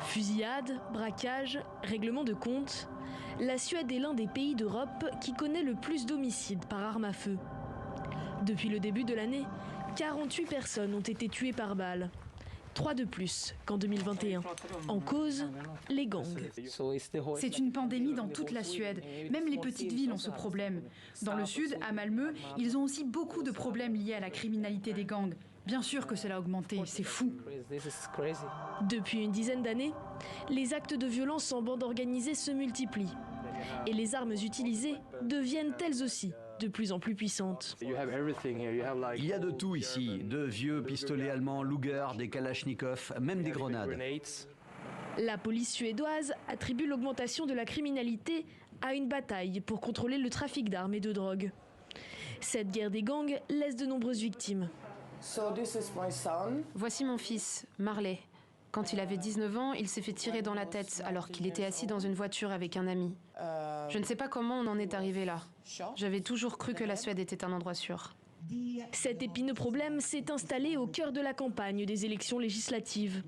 Fusillades, braquages, règlements de compte, la Suède est l'un des pays d'Europe qui connaît le plus d'homicides par arme à feu. Depuis le début de l'année, 48 personnes ont été tuées par balle. 3 de plus qu'en 2021. En cause, les gangs. C'est une pandémie dans toute la Suède. Même les petites villes ont ce problème. Dans le sud, à Malmö, ils ont aussi beaucoup de problèmes liés à la criminalité des gangs. Bien sûr que cela a augmenté, c'est fou. Depuis une dizaine d'années, les actes de violence en bande organisée se multiplient. Et les armes utilisées deviennent elles aussi de plus en plus puissantes. Il y a de tout ici, de vieux pistolets allemands, Luger, des Kalachnikov, même des grenades. La police suédoise attribue l'augmentation de la criminalité à une bataille pour contrôler le trafic d'armes et de drogue. Cette guerre des gangs laisse de nombreuses victimes. Voici mon fils, Marley. Quand il avait 19 ans, il s'est fait tirer dans la tête alors qu'il était assis dans une voiture avec un ami. Je ne sais pas comment on en est arrivé là. J'avais toujours cru que la Suède était un endroit sûr. Cet épineux problème s'est installé au cœur de la campagne des élections législatives.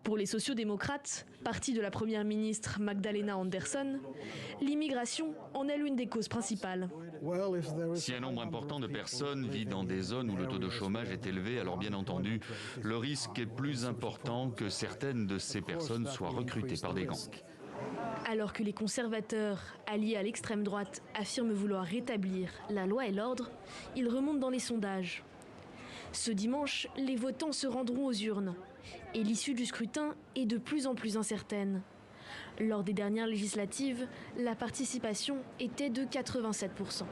Pour les sociodémocrates, parti de la première ministre Magdalena Andersson, l'immigration en est l'une des causes principales. Si un nombre important de personnes vit dans des zones où le taux de chômage est élevé, alors bien entendu, le risque est plus important que certaines de ces personnes soient recrutées par des gangs. Alors que les conservateurs, alliés à l'extrême droite, affirment vouloir rétablir la loi et l'ordre, ils remontent dans les sondages. Ce dimanche, les votants se rendront aux urnes et l'issue du scrutin est de plus en plus incertaine. Lors des dernières législatives, la participation était de 87%.